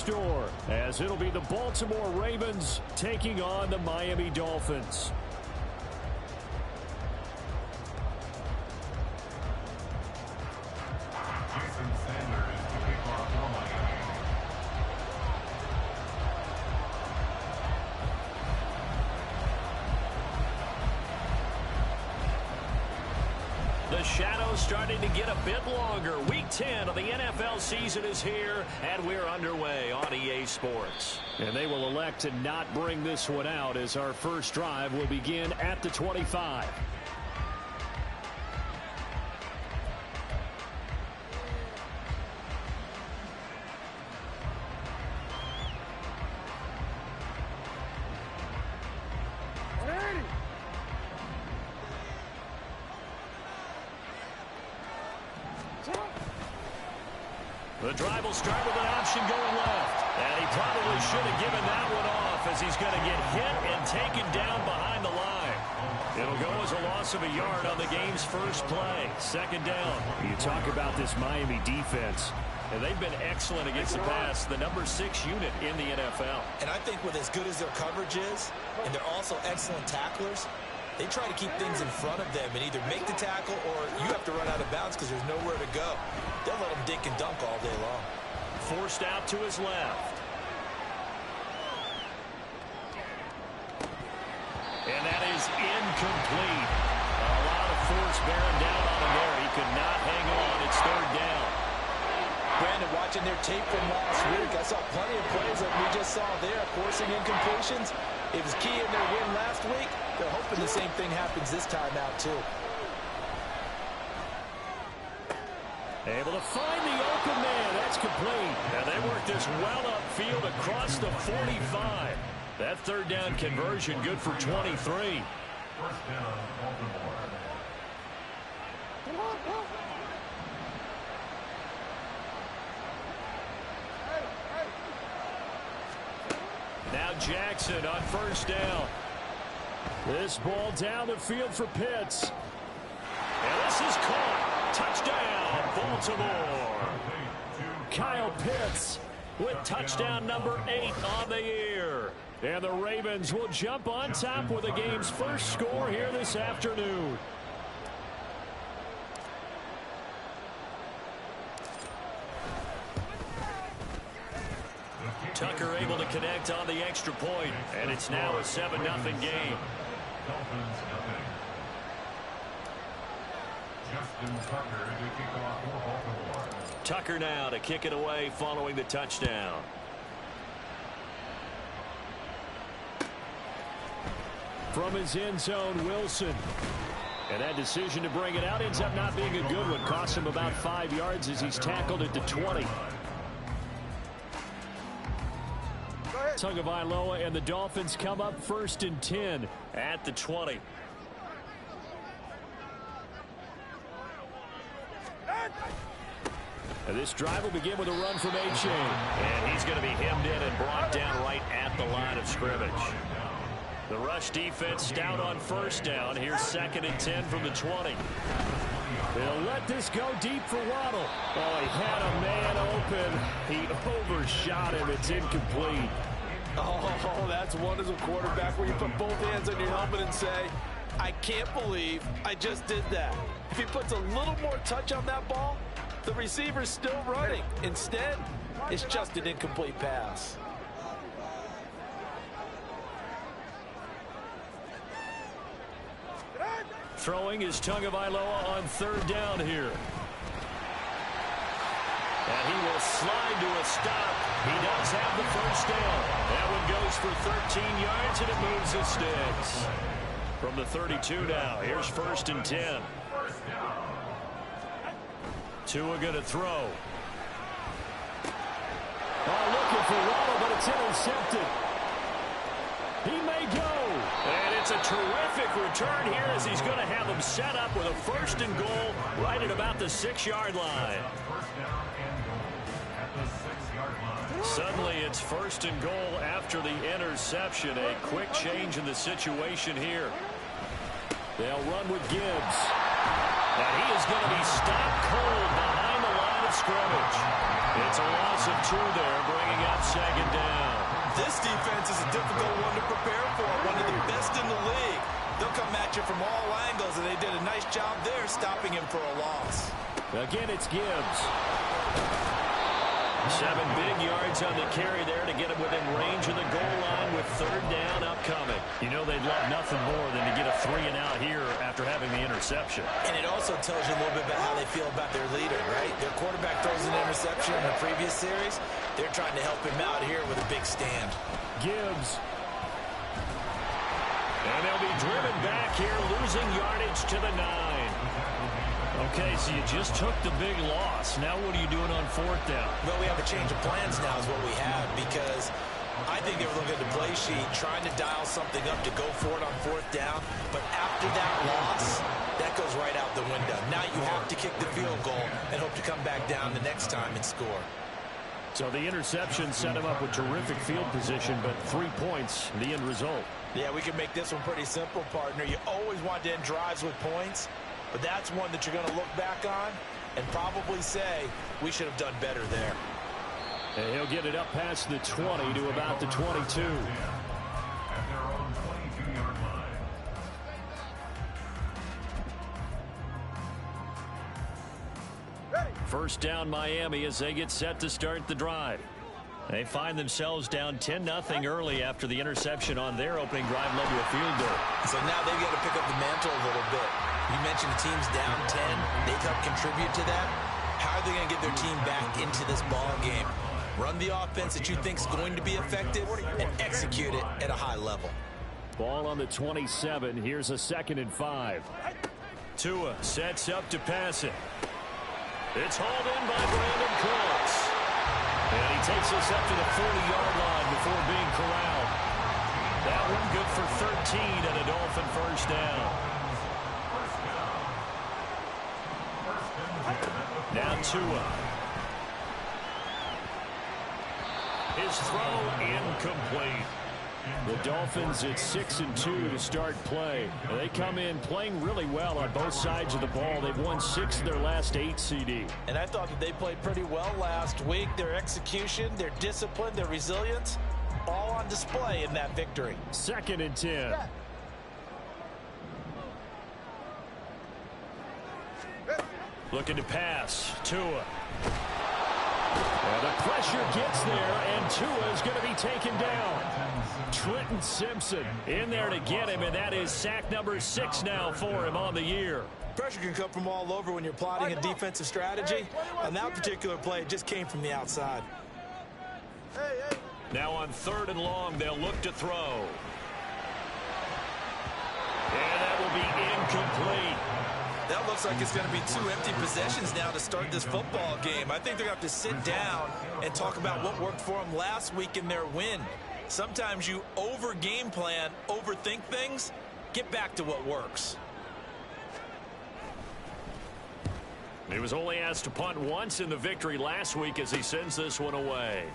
store, as it'll be the Baltimore Ravens taking on the Miami Dolphins. The shadow's starting to get a bit longer. Week 10 of the NFL season is here, and we're underway on EA Sports. And they will elect to not bring this one out, as our first drive will begin at the 25. The drive will start with an option going left. And he probably should have given that one off, as he's going to get hit and taken down behind the line. It'll go as a loss of a yard on the game's first play. Second down. You talk about this Miami defense. And they've been excellent against the pass, the number 6 unit in the NFL. And I think with as good as their coverage is, and they're also excellent tacklers, they try to keep things in front of them and either make the tackle or you have to run out of bounds because there's nowhere to go. They'll let him dink and dunk all day long. Forced out to his left. And that is incomplete. A lot of force bearing down on him there. He could not hang on. It's third down. Brandon, watching their tape from last week, I saw plenty of plays like we just saw there, forcing incompletions. It was key in their win last week. They're hoping the same thing happens this time out, too. Able to find the open man. That's complete. And they work this well upfield across the 45. That third down conversion good for 23. First down, Baltimore. Now Jackson on first down. This ball down the field for Pitts. And this is caught. Touchdown, Baltimore. Kyle Pitts with touchdown number 8 on the year. And the Ravens will jump on top with the game's first score here this afternoon. Tucker able to connect on the extra point, and it's now a 7-0 game. Dolphins nothing. Justin Tucker to kick off for Baltimore. Tucker now to kick it away following the touchdown. From his end zone, Wilson. And that decision to bring it out ends up not being a good one. Cost him about 5 yards as he's tackled at the 20. Tagovailoa and the Dolphins come up first and 10 at the 20. And this drive will begin with a run from A-Chain. And he's going to be hemmed in and brought down right at the line of scrimmage. The rush defense stout on first down. Here's second and 10 from the 20. They'll let this go deep for Waddle. Oh, he had a man open. He overshot him. It's incomplete. Oh, that's one as a quarterback where you put both hands on your helmet and say, I can't believe I just did that. If he puts a little more touch on that ball, the receiver's still running. Instead, it's just an incomplete pass. Throwing is Tagovailoa on third down here. And he will slide to a stop. He does have the first down. That one goes for 13 yards, and it moves the sticks. From the 32 now, here's first and 10. Tua going to throw. Oh, looking for Waddle, but it's intercepted. He may go. And it's a terrific return here as he's going to have him set up with a first and goal right at about the 6-yard line. Suddenly it's first and goal after the interception. A quick change in the situation here. They'll run with Gibbs. And he is going to be stopped cold behind the line of of scrimmage. It's a loss of 2 there, bringing up 2nd down. This defense is a difficult one to prepare for, one of the best in the league. They'll come at you from all angles, and they did a nice job there stopping him for a loss. Again, it's Gibbs. 7 big yards on the carry there to get him within range of the goal line with 3rd down upcoming. You know they'd love nothing more than to get a 3-and-out here after having the interception. And it also tells you a little bit about how they feel about their leader, right? Their quarterback throws an interception in the previous series. They're trying to help him out here with a big stand. Gibbs. And they'll be driven back here, losing yardage to the 9. Okay, so you just took the big loss. Now what are you doing on 4th down? Well, we have a change of plans now is what we have, because I think they were looking at the play sheet, trying to dial something up to go for it on 4th down. But after that loss, that goes right out the window. Now you have to kick the field goal and hope to come back down the next time and score. So the interception set him up with terrific field position, but 3 points, the end result. Yeah, we can make this one pretty simple, partner. You always want to end drives with points, but that's one that you're going to look back on and probably say, we should have done better there. And he'll get it up past the 20 to about the 22. At their own 22-yard line. First down Miami as they get set to start the drive. They find themselves down 10-0 early after the interception on their opening drive led to a field goal. So now they've got to pick up the mantle a little bit. You mentioned the team's down 10. They've helped contribute to that. How are they going to get their team back into this ball game? Run the offense that you think is going to be effective and execute it at a high level. Ball on the 27. Here's a 2nd and 5. Tua sets up to pass it. It's hauled in by Brandon Cooks. And he takes us up to the 40-yard line before being corralled. That one good for 13 and a Dolphin first down. Now Tua. His throw incomplete. The Dolphins at 6-2 to start play. They come in playing really well on both sides of the ball. They've won 6 of their last 8 CD. And I thought that they played pretty well last week. Their execution, their discipline, their resilience, all on display in that victory. 2nd and 10. Looking to pass. Tua. And the pressure gets there, and Tua is going to be taken down. Trenton Simpson in there to get him, and that is sack number 6 now for him on the year. Pressure can come from all over when you're plotting a defensive strategy. On that particular play, it just came from the outside. Now on 3rd and long, they'll look to throw. And that will be incomplete. That looks like it's going to be 2 empty possessions now to start this football game. I think they're going to have to sit down and talk about what worked for them last week in their win. Sometimes you over-game plan, overthink things. Get back to what works. He was only asked to punt once in the victory last week as he sends this one away.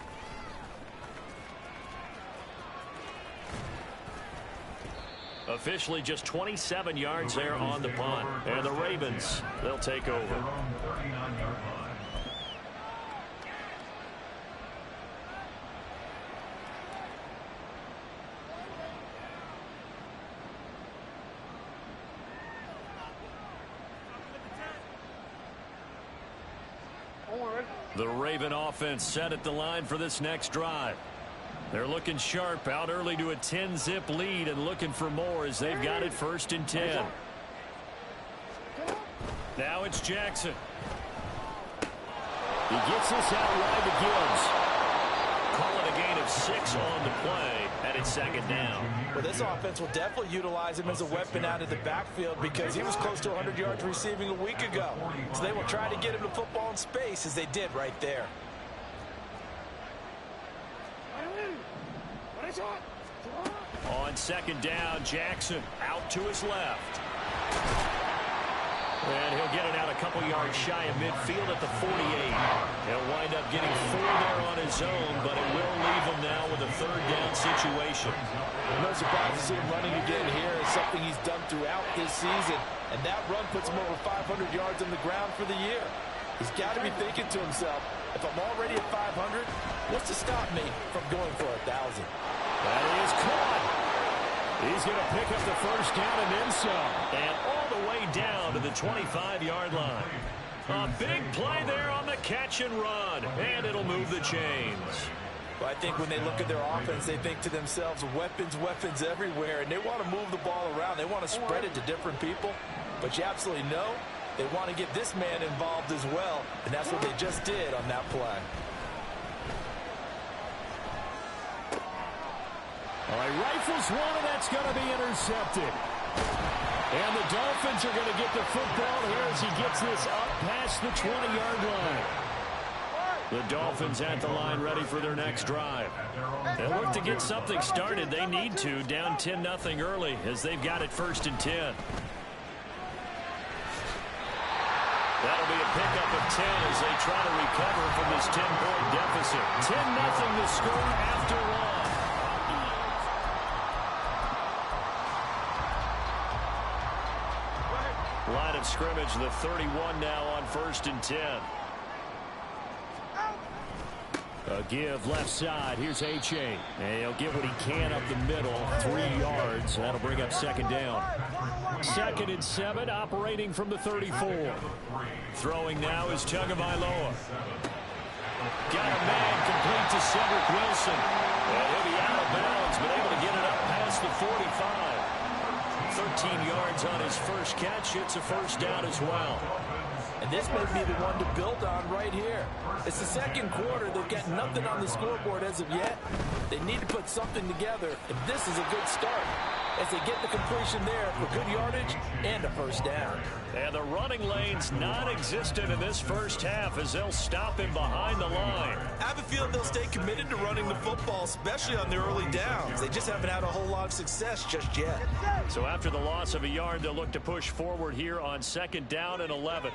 Officially just 27 yards there on the punt. And the Ravens, they'll take over. Their own 39-yard line. The Raven offense set at the line for this next drive. They're looking sharp, out early to a 10-zip lead and looking for more as they've got it 1st and 10. Now it's Jackson. He gets this out wide to Gibbs. Call it a gain of 6 on the play, and it's 2nd down. Well, this offense will definitely utilize him as a weapon out of the backfield because he was close to 100 yards receiving a week ago. So they will try to get him the football in space as they did right there. On 2nd down, Jackson out to his left. And he'll get it out a couple yards shy of midfield at the 48. He'll wind up getting 4 there on his own, but it will leave him now with a 3rd down situation. No surprise to see him running again here. It's something he's done throughout this season. And that run puts him over 500 yards on the ground for the year. He's got to be thinking to himself, if I'm already at 500, what's to stop me from going for 1,000? That is caught. He's going to pick up the first down and then some. And all the way down to the 25-yard line. A big play there on the catch and run. And it'll move the chains. Well, I think when they look at their offense, they think to themselves, weapons, weapons everywhere, and they want to move the ball around. They want to spread it to different people. But you absolutely know they want to get this man involved as well, and that's what they just did on that play. All right, rifles one, and that's going to be intercepted. And the Dolphins are going to get the football here as he gets this up past the 20-yard line. The Dolphins at the line ready for their next drive. They'll look to get something started. They need to, down 10-0 early as they've got it 1st and 10. That'll be a pickup of 10 as they try to recover from this 10-point deficit. 10-0 the score after one. Line of scrimmage, the 31 now on 1st and 10. A give left side. Here's H.A. And he'll get what he can up the middle. 3 yards. That'll bring up 2nd down. 2nd and 7, operating from the 34. Throwing now is Tagovailoa. Got a man complete to Cedric Wilson. And he'll be out of bounds, but able to get it up past the 45. 13 yards on his first catch. It's a first down as well. And this may be the one to build on right here. It's the 2nd quarter. They've got nothing on the scoreboard as of yet. They need to put something together, and this is a good start as they get the completion there for good yardage and a first down. And the running lane's non-existent in this first half as they'll stop him behind the line. I have a feeling they'll stay committed to running the football, especially on the early downs. They just haven't had a whole lot of success just yet. So after the loss of a yard, they'll look to push forward here on 2nd down and 11.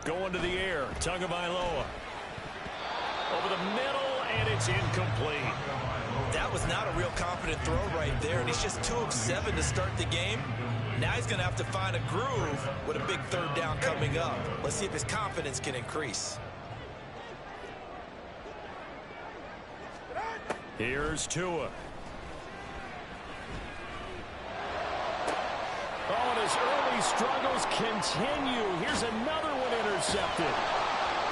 Going to the air, Tagovailoa. Over the middle, and it's incomplete. That was not a real confident throw right there, and he's just 2 of 7 to start the game. Now he's going to have to find a groove with a big 3rd down coming up. Let's see if his confidence can increase. Here's Tua. Oh, and his early struggles continue. Here's another one intercepted.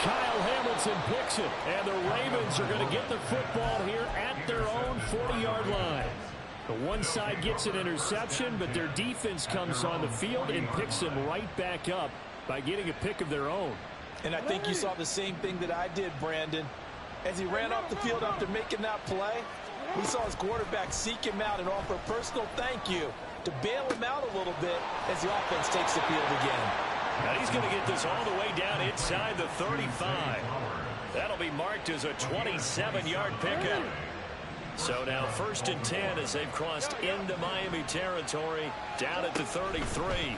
Kyle Hamilton picks it, and the Ravens are going to get the football here at their own 40-yard line. The one side gets an interception, but their defense comes on the field and picks them right back up by getting a pick of their own. And I think you saw the same thing that I did, Brandon. As he ran off the field after making that play, we saw his quarterback seek him out and offer a personal thank you to bail him out a little bit as the offense takes the field again. And he's going to get this all the way down inside the 35. That'll be marked as a 27-yard pickup. So now 1st and 10 as they've crossed into Miami territory down at the 33.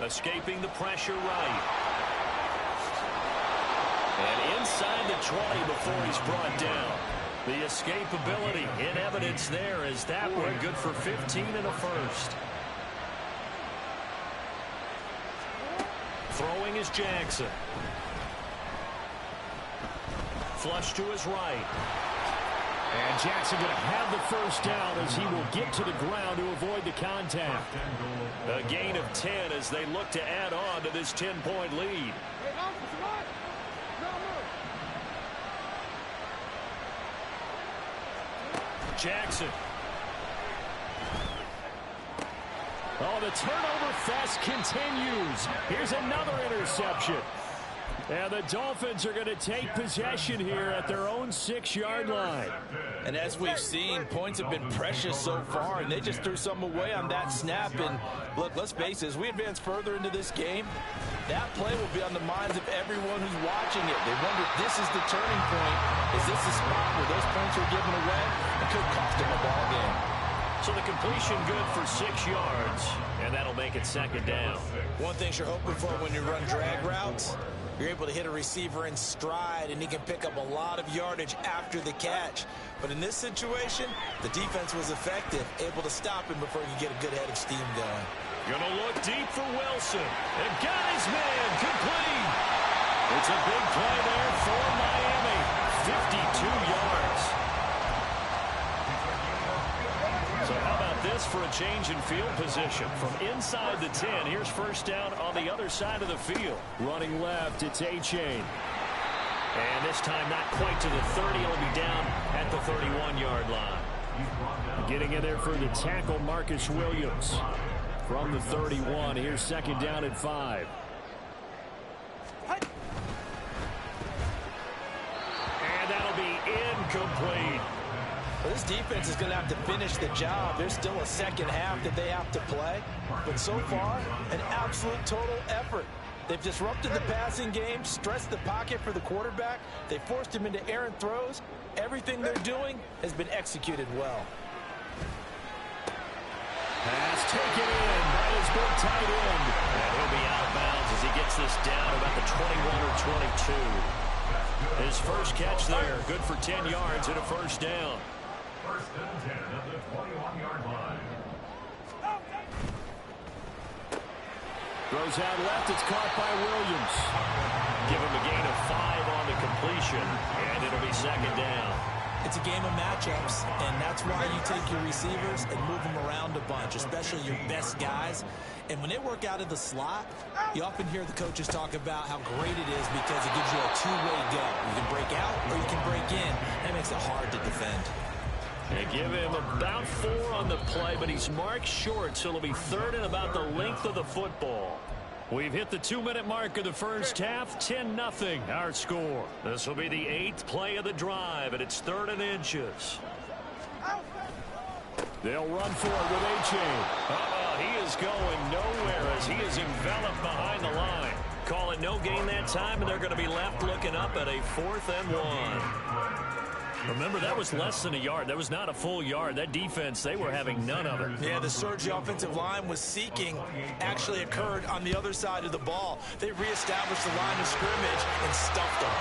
Escaping the pressure right. And inside the 20 before he's brought down. The escapability in evidence there as that one good for 15 and a first. Throwing is Jackson. Flush to his right. And Jackson going to have the first down as he will get to the ground to avoid the contact. A gain of 10 as they look to add on to this 10-point lead. Jackson. Oh, the turnover fest continues. Here's another interception. And the Dolphins are going to take possession here at their own 6-yard line. And as we've seen, points have been precious so far, and they just threw some away on that snap. And look, let's face it, as we advance further into this game, that play will be on the minds of everyone who's watching it. They wonder if this is the turning point. Is this the spot where those points are given away? It could cost them a ball game. So the completion good for 6 yards, and that'll make it 2nd down. One thing you're hoping for when you run drag routes, You're able to hit a receiver in stride, and he can pick up a lot of yardage after the catch. But in this situation, the defense was effective, able to stop him before he could get a good head of steam going. Gonna look deep for Wilson. And got his man complete. It's a big play there for Miami. 52 yards. So how about this for a change in field position? From inside the 10, here's first down on the other side of the field. Running left, it's A-Chain. And this time not quite to the 30. It'll be down at the 31-yard line. Getting in there for the tackle, Marcus Williams. From the 31, here's second down at 5. And that'll be incomplete. Well, this defense is going to have to finish the job. There's still a second half that they have to play. But so far, an absolute total effort. They've disrupted the passing game, stressed the pocket for the quarterback. They forced him into errant throws. Everything they're doing has been executed well. Pass taken in by his big tight end. And he'll be out of bounds as he gets this down about the 21 or 22. His first catch there, good for 10 yards and a first down. First and 10 at the 21-yard line. Throws out left, it's caught by Williams. Give him a gain of 5 on the completion, and it'll be second down. It's a game of matchups, and that's why you take your receivers and move them around a bunch, especially your best guys. And when they work out of the slot, you often hear the coaches talk about how great it is because it gives you a two-way go. You can break out or you can break in. That makes it hard to defend. They give him about 4 on the play, but he's marked short, so it'll be third and about the length of the football. We've hit the 2-minute mark of the first half, 10-0 our score. This will be the 8th play of the drive, and it's 3rd and inches. They'll run for it with A-Chain. He is going nowhere as he is enveloped behind the line. Call it no gain that time, and they're going to be left looking up at a 4th and 1. Remember, that was less than a yard. That was not a full yard. That defense, they were having none of it. Yeah, the surge the offensive line was seeking actually occurred on the other side of the ball. They reestablished the line of scrimmage and stuffed them.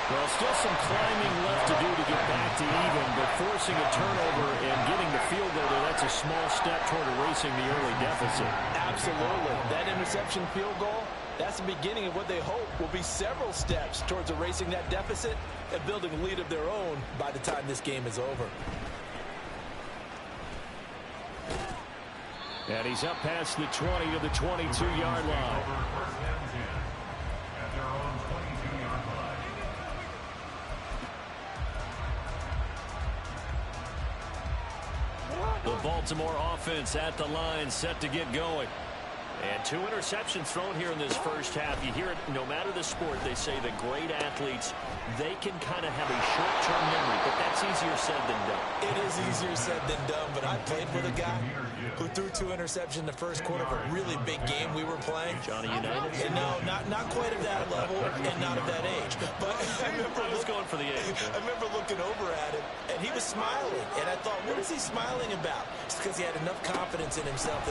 Well, still some climbing left to do to get back to even, but forcing a turnover and getting the field goal there, that's a small step toward erasing the early deficit. Absolutely. That interception field goal, that's the beginning of what they hope will be several steps towards erasing that deficit and building a lead of their own by the time this game is over. And he's up past the 20 to the 22-yard line. First and 10 at their own 22-yard line. The Baltimore offense at the line, set to get going. And 2 interceptions thrown here in this first half. You hear it, no matter the sport, they say the great athletes, they can kind of have a short-term memory, but that's easier said than done. It is easier said than done, but I played with a guy who threw 2 interceptions in the first quarter of a really big game we were playing. Johnny Unitas? And no, not quite at that level and not at that age. But I was going for the age. I remember looking over at him, and he was smiling. And I thought, what is he smiling about? It's because he had enough confidence in himself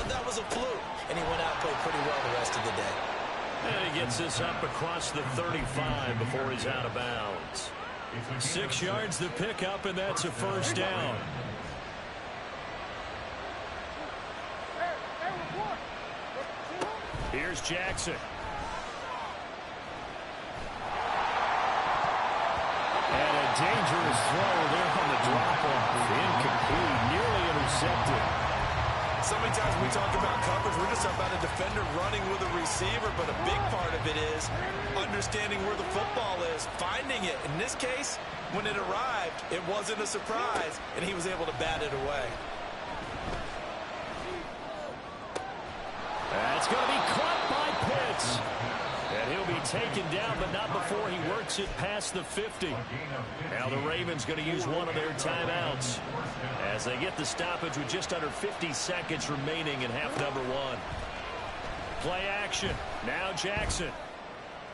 that was a fluke. And he went out and played pretty well the rest of the day. And he gets this up across the 35 before he's out of bounds. 6 yards to pick up, and that's a first down. Here's Jackson. And a dangerous throw there on the drop-off. Incomplete, nearly intercepted. So many times we talk about coverage, we're just about a defender running with a receiver, but a big part of it is understanding where the football is, finding it. In this case, when it arrived, it wasn't a surprise, and he was able to bat it away. That's going to be caught by Pitts. And he'll be taken down, but not before he works it past the 50. Now the Ravens going to use one of their timeouts as they get the stoppage with just under 50 seconds remaining in half number 1. Play action. Now Jackson.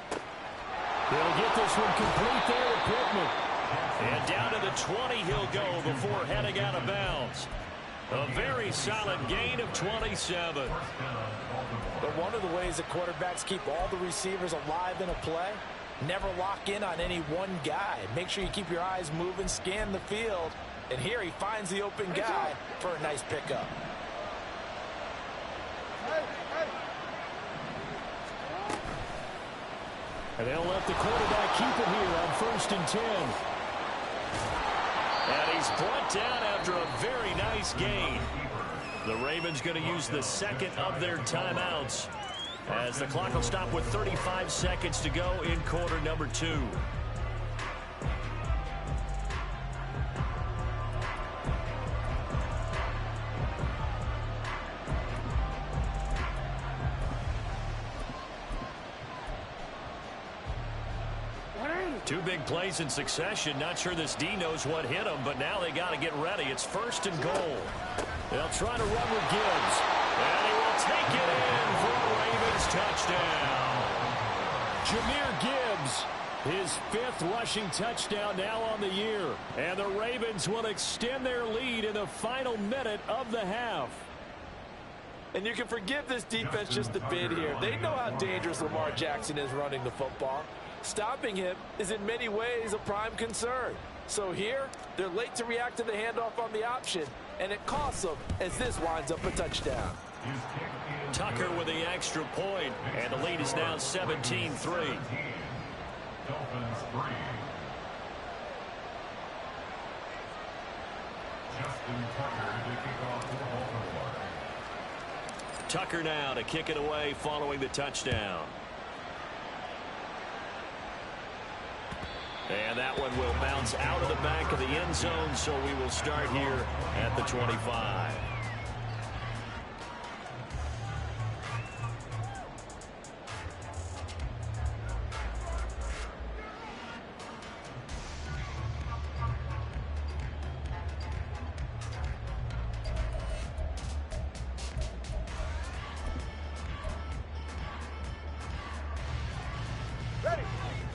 He'll get this one complete there at Pittman. And down to the 20 he'll go before heading out of bounds. A very solid gain of 27. But one of the ways that quarterbacks keep all the receivers alive in a play, never lock in on any one guy. Make sure you keep your eyes moving, scan the field. And here he finds the open guy for a nice pickup. And they'll let the quarterback keep it here on 1st and 10. And he's brought down after a very nice gain. The Ravens going to use the second of their timeouts as the clock will stop with 35 seconds to go in quarter number 2. Two big plays in succession. Not sure this D knows what hit him, but now they got to get ready. It's 1st and goal. They'll try to run with Gibbs. And he will take it in for a Ravens touchdown. Jahmyr Gibbs, his 5th rushing touchdown now on the year. And the Ravens will extend their lead in the final minute of the half. And you can forgive this defense just a bit here. They know how dangerous Lamar Jackson is running the football. Stopping him is in many ways a prime concern. So here, they're late to react to the handoff on the option, and it costs them as this winds up a touchdown. Tucker with the extra point, and the lead is now 17-3. Dolphins 3. Justin Tucker to kick off for Baltimore. Tucker now to kick it away following the touchdown. And that one will bounce out of the back of the end zone, so we will start here at the 25.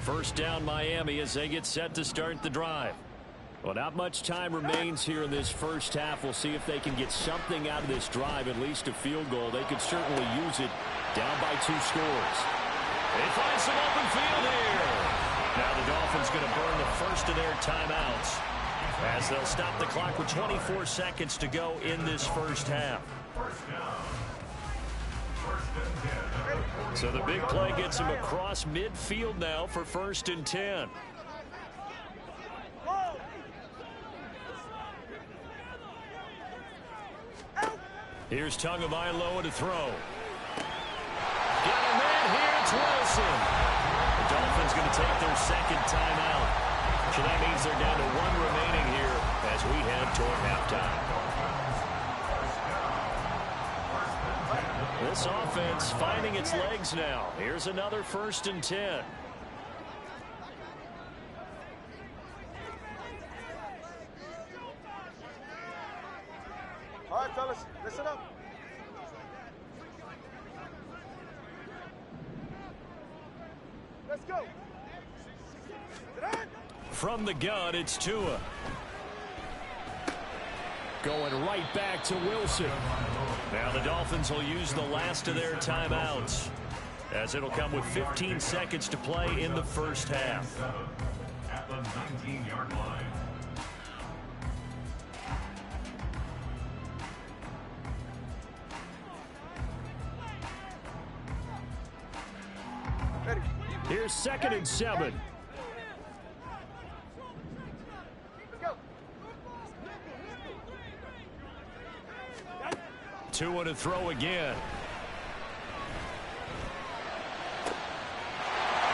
First down Miami as they get set to start the drive. Well, not much time remains here in this first half. We'll see if they can get something out of this drive, at least a field goal. They could certainly use it down by 2 scores. They find some open field here. Now the Dolphins going to burn the first of their timeouts as they'll stop the clock with 24 seconds to go in this first half. So the big play gets him across midfield now for 1st and 10. Here's Tagovailoa to throw. Got a man here, it's Wilson. The Dolphins going to take their second timeout. So that means they're down to 1 remaining here as we head toward halftime. This offense finding its legs now. Here's another 1st and 10. All right, fellas, listen up. Let's go. From the gun, it's Tua. Going right back to Wilson. Now the Dolphins will use the last of their timeouts as it'll come with 15 seconds to play in the first half. At the 19-yard line. Here's 2nd and 7. Tua to throw again.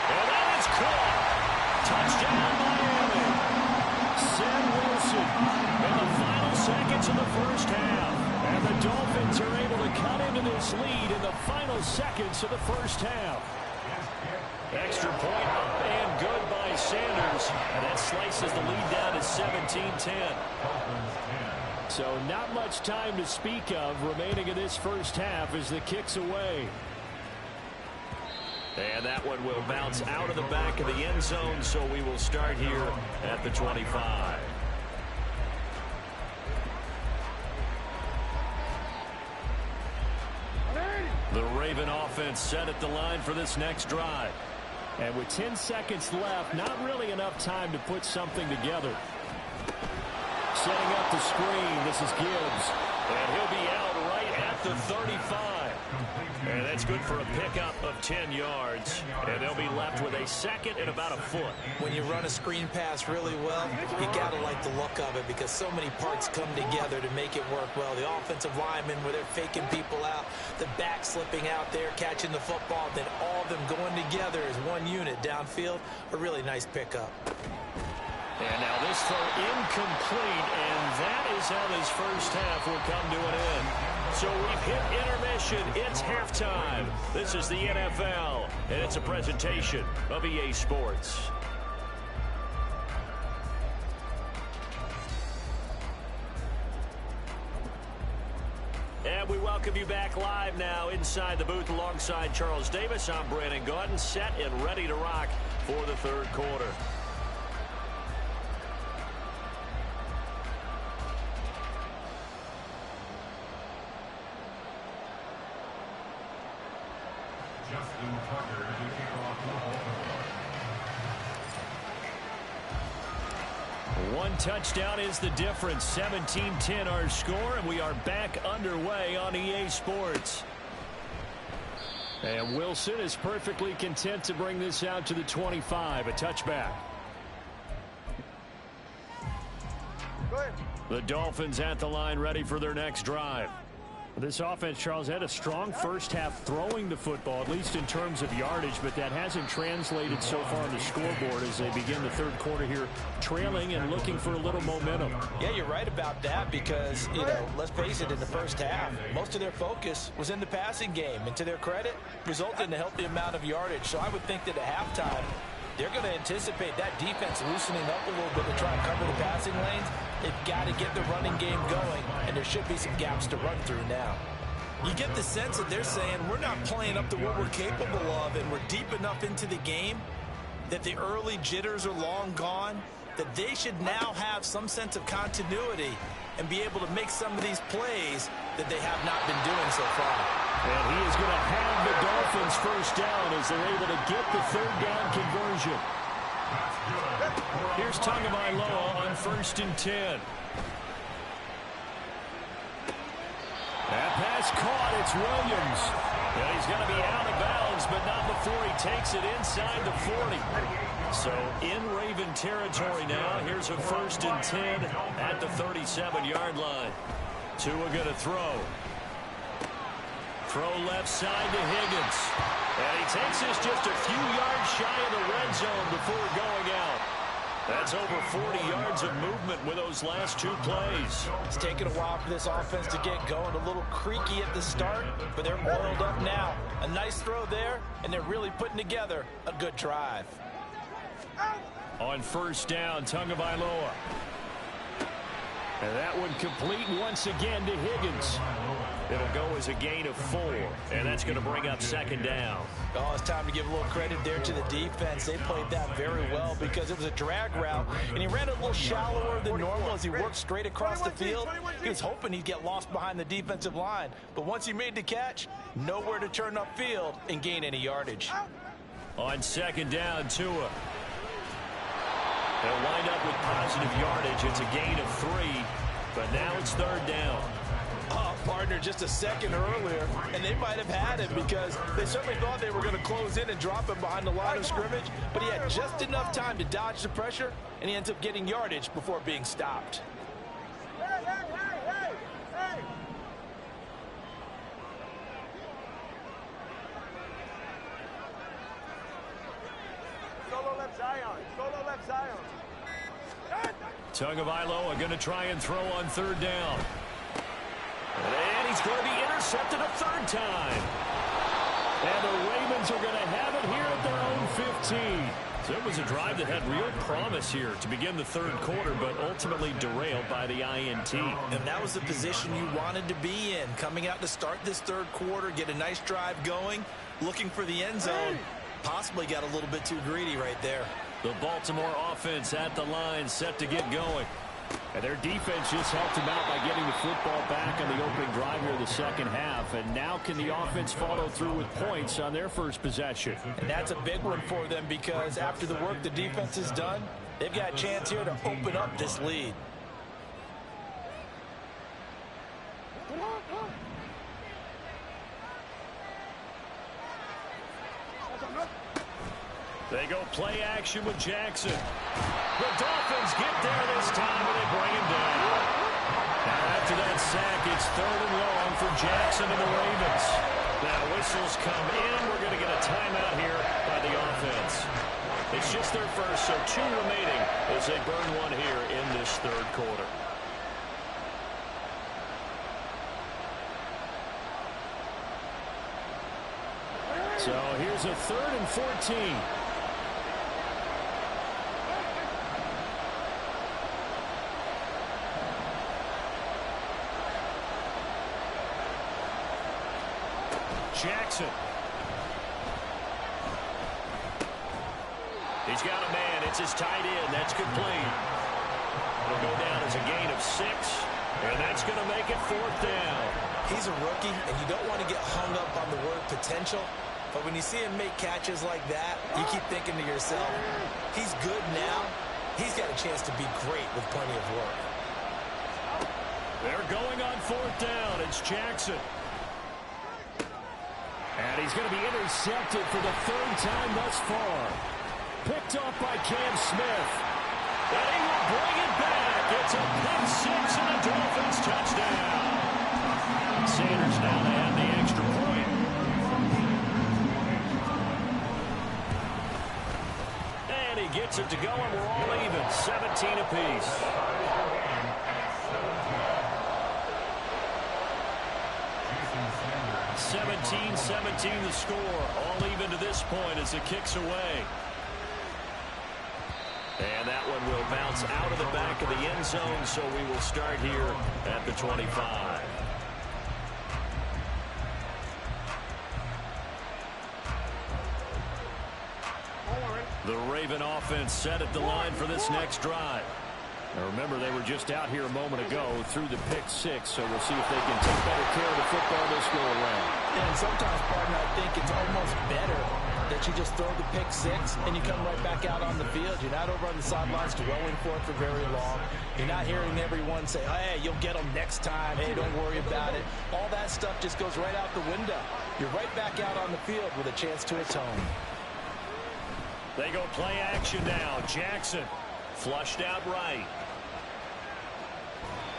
And that is caught. Touchdown Miami. Sam Wilson in the final seconds of the first half. And the Dolphins are able to cut into this lead in the final seconds of the first half. Extra point up and good by Sanders. And that slices the lead down to 17-10. So not much time to speak of remaining in this first half as the kick's away. And that one will bounce out of the back of the end zone, so we will start here at the 25. The Raven offense set at the line for this next drive. And with 10 seconds left, not really enough time to put something together. Setting up the screen, this is Gibbs. And he'll be out right at the 35. And that's good for a pickup of 10 yards. And they'll be left with a second and about a foot. When you run a screen pass really well, you got to like the look of it because so many parts come together to make it work well. The offensive linemen where they're faking people out, the back slipping out there, catching the football, then all of them going together as one unit downfield. A really nice pickup. And now this throw incomplete, and that is how this first half will come to an end. So we've hit intermission. It's halftime. This is the NFL, and it's a presentation of EA Sports. And we welcome you back live now inside the booth alongside Charles Davis. I'm Brandon Gaudin, set and ready to rock for the third quarter. One touchdown is the difference. 17-10 our score, and we are back underway on EA Sports. And Wilson is perfectly content to bring this out to the 25, a touchback. Go ahead. The Dolphins at the line ready for their next drive. This offense, Charles, had a strong first half throwing the football, at least in terms of yardage, but that hasn't translated so far on the scoreboard as they begin the third quarter here, trailing and looking for a little momentum. Yeah, you're right about that because, you know, let's face it, in the first half, most of their focus was in the passing game. And to their credit, resulted in a healthy amount of yardage. So I would think that at halftime, they're going to anticipate that defense loosening up a little bit to try and cover the passing lanes. They've got to get the running game going, and there should be some gaps to run through now. You get the sense that they're saying we're not playing up to what we're capable of, and we're deep enough into the game that the early jitters are long gone, that they should now have some sense of continuity and be able to make some of these plays that they have not been doing so far. And he is going to have the Dolphins first down as they're able to get the third down conversion. Here's Tagovailoa on 1st and 10. That pass caught. It's Williams. And he's going to be out of bounds, but not before he takes it inside the 40. So in Raven territory now. Here's a 1st and 10 at the 37-yard line. Tua going to throw. Throw left side to Higgins. And he takes this just a few yards shy of the red zone before going out. That's over 40 yards of movement with those last two plays. It's taken a while for this offense to get going. A little creaky at the start, but they're oiled up now. A nice throw there, and they're really putting together a good drive. On 1st down, Tagovailoa. And that one complete once again to Higgins. It'll go as a gain of 4, and that's going to bring up 2nd down. Oh, it's time to give a little credit there to the defense. They played that very well because it was a drag route, and he ran a little shallower than normal as he worked straight across the field. He was hoping he'd get lost behind the defensive line, but once he made the catch, nowhere to turn upfield and gain any yardage. On 2nd down, Tua. They'll wind up with positive yardage. It's a gain of 3, but now it's 3rd down. Oh, partner, just a second earlier, and they might have had him because they certainly thought they were going to close in and drop him behind the line of scrimmage, but he had just enough time to dodge the pressure, and he ends up getting yardage before being stopped. Hey! Solo left Zion. Tagovailoa going to try and throw on 3rd down. And he's going to be intercepted a 3rd time. And the Ravens are going to have it here at their own 15. So it was a drive that had real promise here to begin the 3rd quarter, but ultimately derailed by the INT. And that was the position you wanted to be in, coming out to start this 3rd quarter, get a nice drive going, looking for the end zone. Possibly got a little bit too greedy right there. The Baltimore offense at the line, set to get going. And their defense just helped them out by getting the football back on the opening drive here in the second half. And now can the offense follow through with points on their first possession? And that's a big one for them because after the work the defense has done, they've got a chance here to open up this lead. They go play action with Jackson. The Dolphins get there this time, and they bring him down. Now, after that sack, it's 3rd and long for Jackson and the Ravens. Now, whistles come in. We're going to get a timeout here by the offense. It's just their first, so 2 remaining as they burn one here in this 3rd quarter. So here's a 3rd and 14. Jackson. He's got a man. It's his tight end. That's complete. It'll go down as a gain of 6, and that's going to make it 4th down. He's a rookie, and you don't want to get hung up on the word potential. But when you see him make catches like that, you keep thinking to yourself, he's good now. He's got a chance to be great with plenty of work. They're going on 4th down. It's Jackson. And he's going to be intercepted for the 3rd time thus far. Picked off by Cam Smith. And he will bring it back. It's a pick 6 and a Dolphins touchdown. Sanders now to have the extra point. And he gets it to go, and we're all even. 17 apiece. 17-17 the score. All even to this point as it kicks away. And that one will bounce out of the back of the end zone, so we will start here at the 25. The Raven offense set at the line for this next drive. Now remember, they were just out here a moment ago through the pick 6, so we'll see if they can take better care of the football this go around. And sometimes, partner, I think it's almost better that you just throw the pick 6 and you come right back out on the field. You're not over on the sidelines dwelling for it for very long. You're not hearing everyone say, hey, you'll get them next time. Hey, don't worry about it. All that stuff just goes right out the window. You're right back out on the field with a chance to atone. They go play action now. Jackson flushed out right.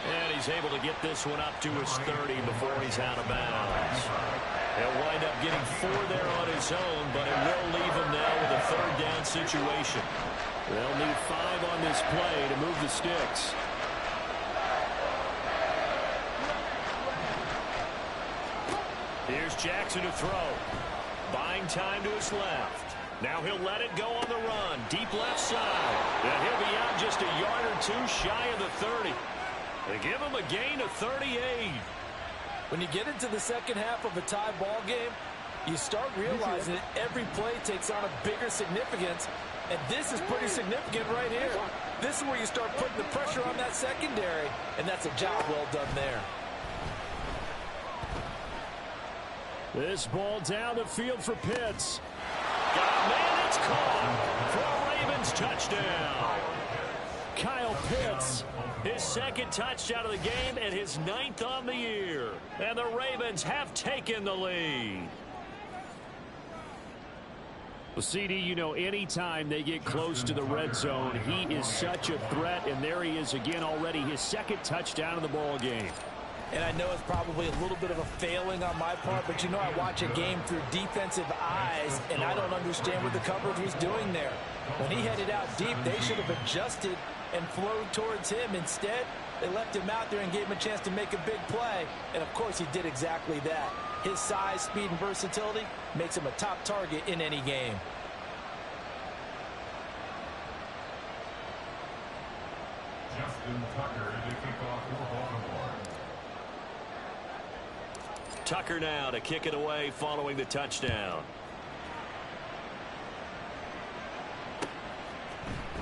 And he's able to get this one up to his 30 before he's out of bounds. He'll wind up getting 4 there on his own, but it will leave him now with a 3rd down situation. They'll need 5 on this play to move the sticks. Here's Jackson to throw. Buying time to his left. Now he'll let it go on the run. Deep left side. And he'll be out just a yard or 2 shy of the 30. They give him a gain of 38. When you get into the second half of a tie ball game, you start realizing that every play takes on a bigger significance, and this is pretty significant right here. This is where you start putting the pressure on that secondary, and that's a job well done there. This ball down the field for Pitts. Got a man, it's caught for a Ravens touchdown. Kyle Pitts, his 2nd touchdown of the game and his 9th on the year. And the Ravens have taken the lead. Well, CD, you know, anytime they get close to the red zone, he is such a threat, and there he is again already, his 2nd touchdown of the ball game. And I know it's probably a little bit of a failing on my part, but you know I watch a game through defensive eyes, and I don't understand what the coverage was doing there. When he headed out deep, they should have adjusted and flowed towards him. Instead, they left him out there and gave him a chance to make a big play. And, of course, he did exactly that. His size, speed, and versatility makes him a top target in any game. Justin Tucker to kick off for Baltimore. Tucker now to kick it away following the touchdown.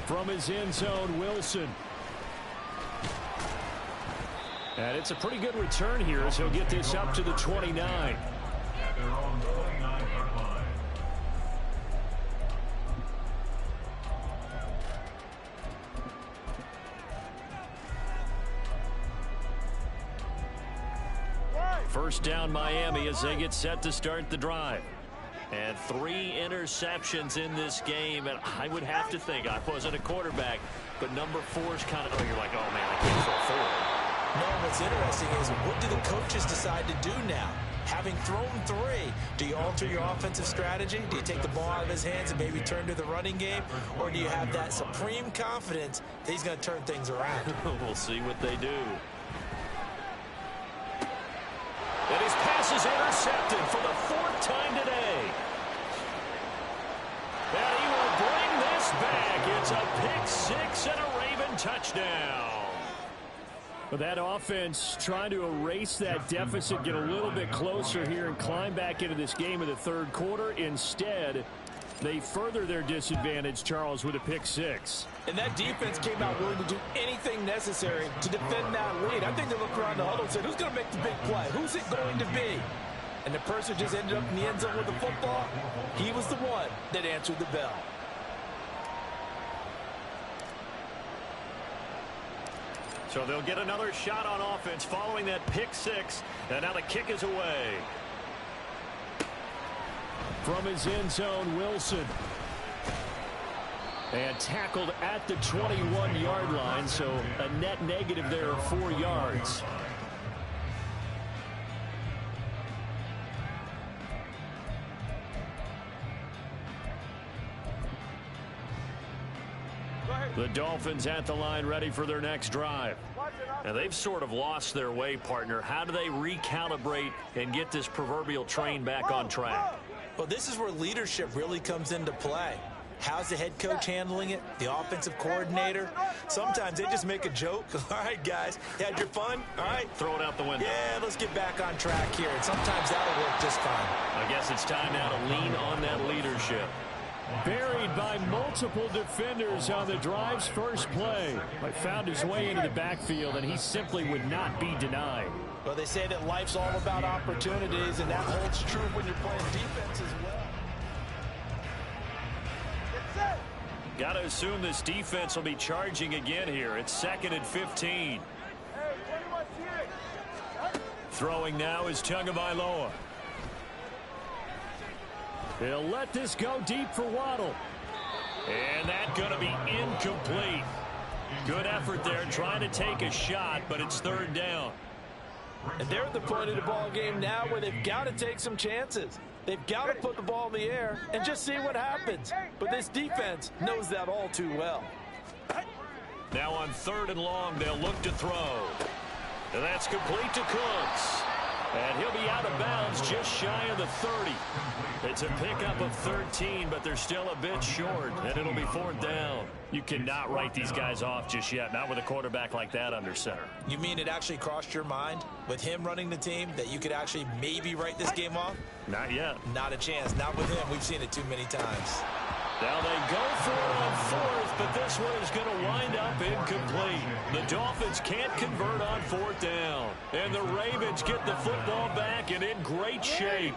From his end zone, Wilson. And it's a pretty good return here as he'll get this up to the 29. At their own 29-yard line. First down Miami as they get set to start the drive. And 3 interceptions in this game, and I would have to think, I wasn't a quarterback, but number 4 is kind of, oh, you're like, oh man, I can't throw 4. No, what's interesting is what do the coaches decide to do now? Having thrown 3, do you alter your offensive strategy? Do you take the ball out of his hands and maybe turn to the running game? Or do you have that supreme confidence that he's going to turn things around? We'll see what they do. And his pass is intercepted for the 4th time today. And he will bring this back. It's a pick 6 and a Raven touchdown. But that offense trying to erase that deficit, get a little bit closer here and climb back into this game in the 3rd quarter. Instead, they further their disadvantage, Charles, with a pick 6. And that defense came out willing to do anything necessary to defend that lead. I think they looked around the huddle and said, who's going to make the big play? Who's it going to be? And the person just ended up in the end zone with the football. He was the one that answered the bell. So they'll get another shot on offense following that pick 6. And now the kick is away. From his end zone, Wilson. And tackled at the 21-yard line, so a net negative there of 4 yards. The Dolphins at the line, ready for their next drive. And they've sort of lost their way, partner. How do they recalibrate and get this proverbial train back on track? Well, this is where leadership really comes into play. How's the head coach handling it? The offensive coordinator? Sometimes they just make a joke. All right, guys, you had your fun? All right. Throw it out the window. Yeah, let's get back on track here. And sometimes that'll work just fine. I guess it's time now to lean on that leadership. Buried by multiple defenders on the drive's first play. But found his way into the backfield, and he simply would not be denied. Well, they say that life's all about opportunities, and that holds true when you're playing defense as well. Got to assume this defense will be charging again here. It's 2nd and 15. Throwing now is Tagovailoa. He'll let this go deep for Waddle. And that's going to be incomplete. Good effort there trying to take a shot, but it's 3rd down. And they're at the point of the ball game now where they've got to take some chances. They've got to put the ball in the air and just see what happens. But this defense knows that all too well. Now on 3rd and long, they'll look to throw. And that's complete to Cooks. And he'll be out of bounds just shy of the 30. It's a pickup of 13, but they're still a bit short, and it'll be 4th down. You cannot write these guys off just yet, not with a quarterback like that under center. You mean it actually crossed your mind with him running the team that you could actually maybe write this game off? Not yet. Not a chance. Not with him. We've seen it too many times. Now they go for it on 4th, but this one is going to wind up incomplete. The Dolphins can't convert on 4th down. And the Ravens get the football back and in great shape.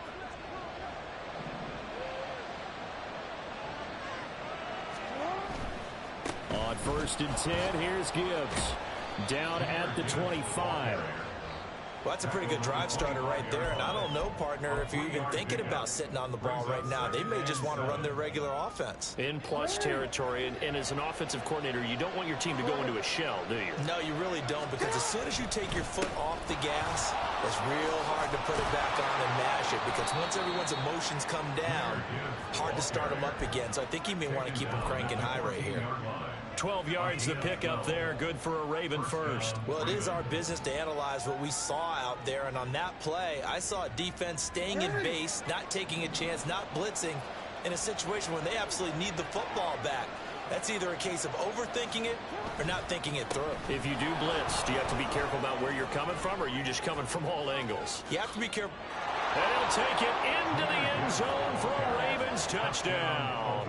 On 1st and 10, here's Gibbs. Down at the 25. Well, that's a pretty good drive starter right there. And I don't know, partner, if you're even thinking about sitting on the ball right now. They may just want to run their regular offense. In plus territory. And as an offensive coordinator, you don't want your team to go into a shell, do you? No, you really don't. Because as soon as you take your foot off the gas, it's real hard to put it back on and mash it. Because once everyone's emotions come down, hard to start them up again. So I think you may want to keep them cranking high right here. 12 yards the pickup there. Good for a Raven first. Well, it is our business to analyze what we saw out there. And on that play, I saw a defense staying in base, not taking a chance, not blitzing in a situation where they absolutely need the football back. That's either a case of overthinking it or not thinking it through. If you do blitz, do you have to be careful about where you're coming from, or are you just coming from all angles? You have to be careful. And he'll take it into the end zone for a Ravens touchdown.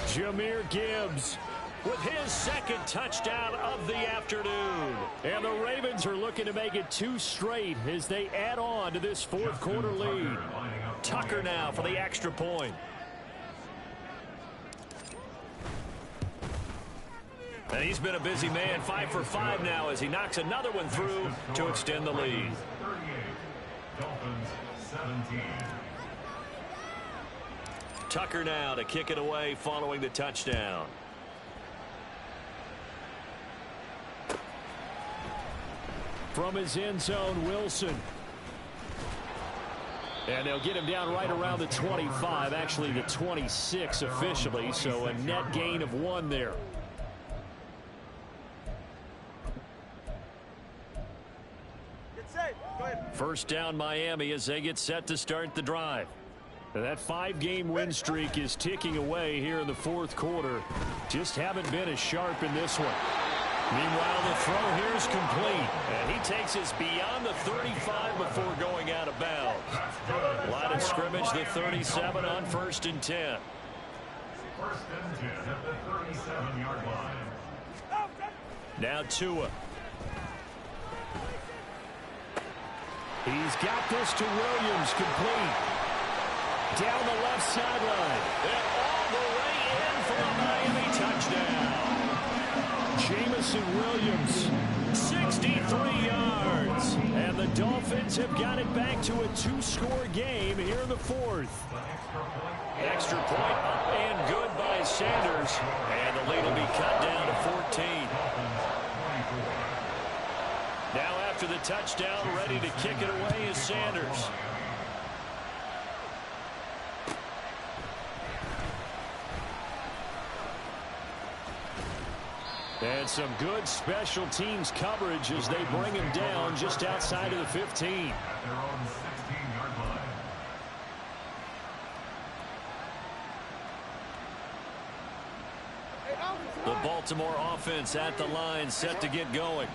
Jahmyr Gibbs with his second touchdown of the afternoon. And the Ravens are looking to make it 2 straight as they add on to this fourth quarter lead. Tucker now for the extra point. And he's been a busy man, 5 for 5 now as he knocks another one through to extend the lead. 38, Dolphins 17. Tucker now to kick it away following the touchdown. From his end zone, Wilson. And they'll get him down right around the 25, actually the 26 officially, so a net gain of 1 there. First down Miami as they get set to start the drive. That 5-game win streak is ticking away here in the fourth quarter. Just haven't been as sharp in this one. Meanwhile, the throw here is complete. And he takes us beyond the 35 before going out of bounds. Line of scrimmage, the 37 on 1st and 10. 1st and 10 at the 37-yard line. Now Tua. He's got this to Williams, complete. Down the left sideline. And all the way in for a Miami touchdown. Jamison Williams, 63 yards. and the Dolphins have got it back to a 2-score game here in the fourth. Extra point up and good by Sanders. And the lead will be cut down to 14. Now after the touchdown, ready to kick it away is Sanders. And some good special teams coverage as they bring him down just outside of the 15. At their own 16-yard line. The Baltimore offense at the line, set to get going.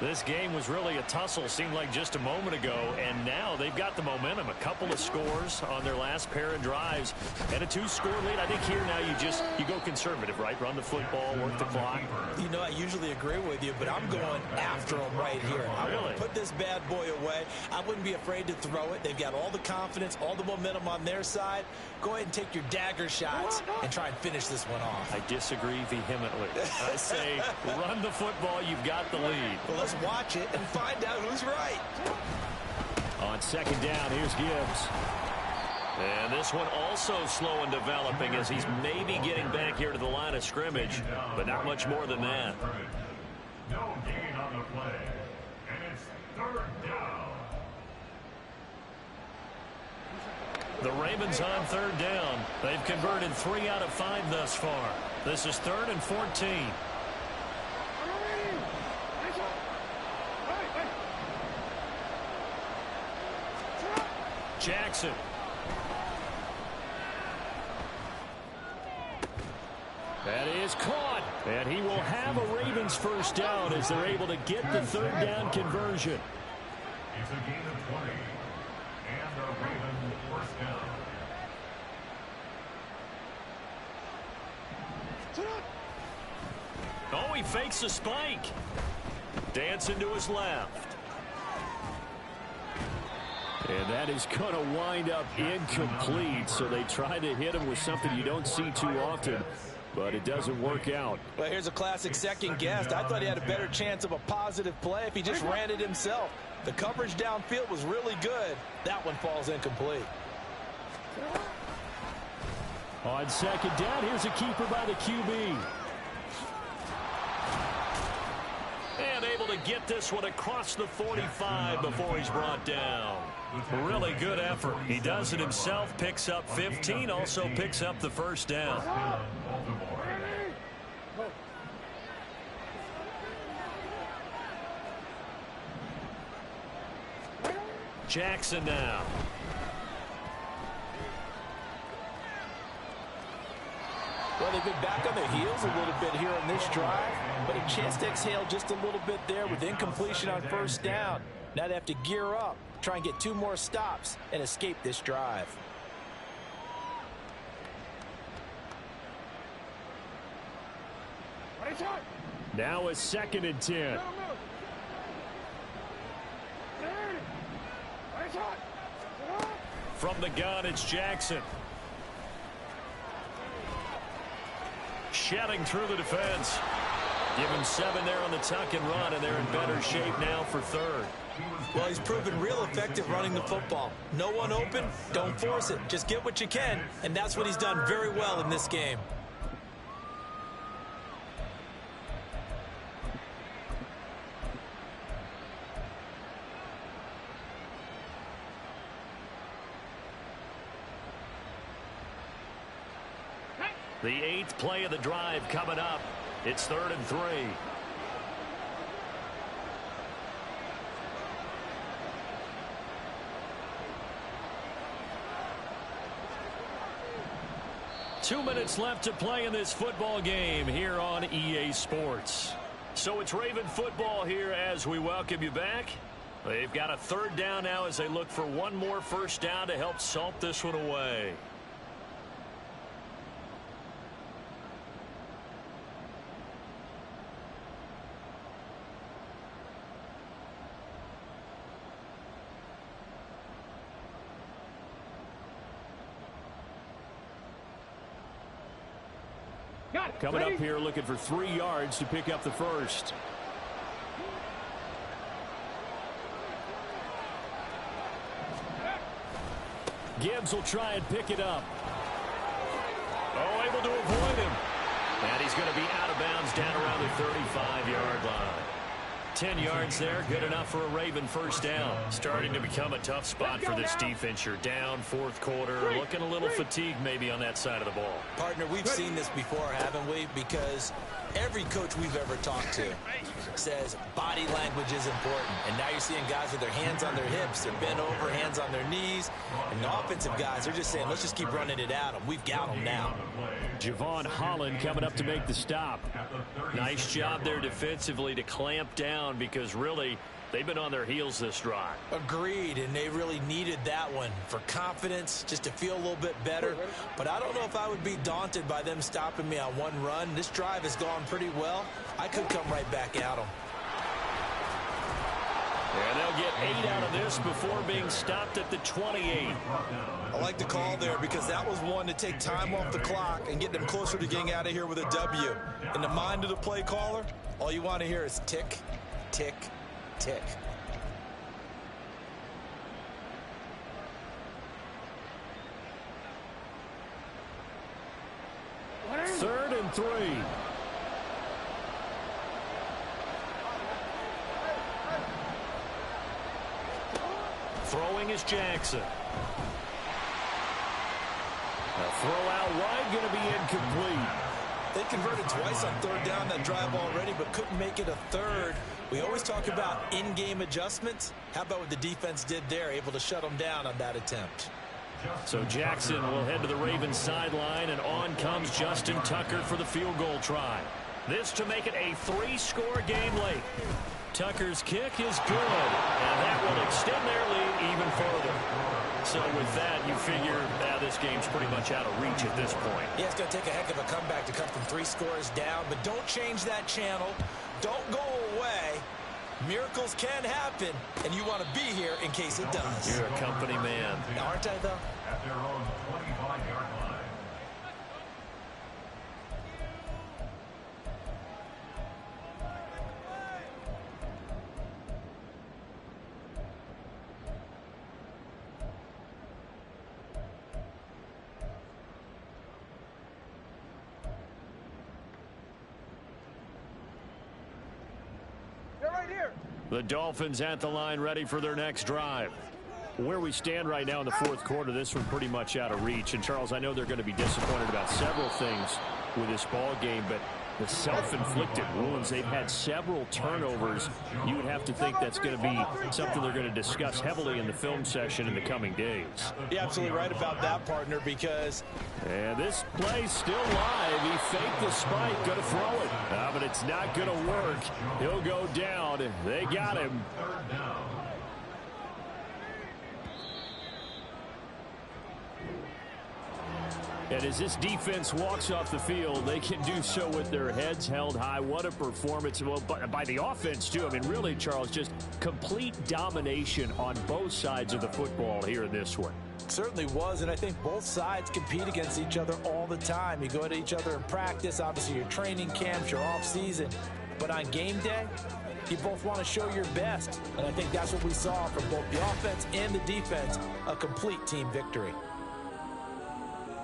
This game was really a tussle, seemed like just a moment ago, and now they've got the momentum. A couple of scores on their last pair of drives, and a 2-score lead. I think here now you go conservative, right? Run the football, work the clock. You know, I usually agree with you, but I'm going after them right here. I want to put this bad boy away. I wouldn't be afraid to throw it. They've got all the confidence, all the momentum on their side. Go ahead and take your dagger shots and try and finish this one off. I disagree vehemently. I say run the football. You've got the lead. Well, let's watch it and find out who's right. On second down, here's Gibbs. And this one also slow in developing as he's maybe getting back here to the line of scrimmage, but not much more than that. No gain on the play. And it's 3rd down. The Ravens on 3rd down. They've converted 3 out of 5 thus far. This is 3rd and 14. Jackson. That is caught. And he will have a Ravens first down as they're able to get the 3rd down conversion. It's a gain of 20. And the Ravens first down. Oh, he fakes a spike. Dancing to his left. And that is going to wind up incomplete, so they try to hit him with something you don't see too often, but it doesn't work out. Well, here's a classic second guess. I thought he had a better chance of a positive play if he just ran it himself. The coverage downfield was really good. That one falls incomplete. On second down, here's a keeper by the QB. And able to get this one across the 45 before he's brought down. Really good effort. He does it himself, picks up 15, also picks up the first down. Jackson now. Well, they've been back on their heels a little bit here on this drive, but a chance to exhale just a little bit there with incompletion on first down. Now they have to gear up, try and get 2 more stops, and escape this drive. Now a 2nd and 10. From the gun, it's Jackson. Shedding through the defense. Give him 7 there on the tuck and run, and they're in better shape now for 3rd. Well, he's proven real effective running the football. No one open, don't force it. Just get what you can, and that's what he's done very well in this game. The 8th play of the drive coming up. It's 3rd and 3. Two minutes left to play in this football game here on EA Sports. So it's Raven football here as we welcome you back. They've got a 3rd down now as they look for one more first down to help salt this one away. Coming up here looking for 3 yards to pick up the first. Gibbs will try and pick it up. Oh, able to avoid him. And he's going to be out of bounds down around the 35-yard line. 10 yards there, good enough for a Raven first down. Starting to become a tough spot for this defense. You're down 4th quarter, looking a little fatigued maybe on that side of the ball. Partner, we've seen this before, haven't we? Because every coach we've ever talked to says body language is important. And now you're seeing guys with their hands on their hips, they're bent over, hands on their knees. And the offensive guys, they're just saying, let's just keep running it at them. We've got them now. Javon Holland coming up to make the stop. Nice job there defensively to clamp down because really they've been on their heels this drive. Agreed, and they really needed that one for confidence, just to feel a little bit better. But I don't know if I would be daunted by them stopping me on one run. This drive has gone pretty well. I could come right back at them. And they'll get 8 out of this before being stopped at the 28. I like the call there because that was one to take time off the clock and get them closer to getting out of here with a W. In the mind of the play caller, all you want to hear is tick, tick, tick. Third and 3. Throwing is Jackson. A throw out wide, going to be incomplete. They converted twice on 3rd down that drive already, but couldn't make it a 3rd. We always talk about in-game adjustments. How about what the defense did there, able to shut them down on that attempt? So Jackson will head to the Ravens sideline, and on comes Justin Tucker for the field goal try. This to make it a 3-score game late. Tucker's kick is good, and that will extend their lead even further. So with that, you figure this game's pretty much out of reach at this point. Yeah, it's going to take a heck of a comeback to come from 3 scores down, but don't change that channel. Don't go away. Miracles can happen, and you want to be here in case it does. You're a company man. Aren't I, though? At their own 25-yard line. The Dolphins at the line, ready for their next drive. Where we stand right now in the 4th quarter, this one pretty much out of reach. And, Charles, I know they're going to be disappointed about several things with this ball game, but the self-inflicted wounds, they've had several turnovers. You would have to think that's going to be something they're going to discuss heavily in the film session in the coming days. You're absolutely right about that, partner, because... And this play's still live. He faked the spike, going to throw it. But it's not going to work. He'll go down. They got him. And as this defense walks off the field, they can do so with their heads held high. What a performance. Well, by the offense, too. I mean, really, Charles, just complete domination on both sides of the football here in this one. Certainly was, and I think both sides compete against each other all the time. You go at each other in practice, obviously your training camps, your off-season. But on game day, you both want to show your best. And I think that's what we saw from both the offense and the defense, a complete team victory.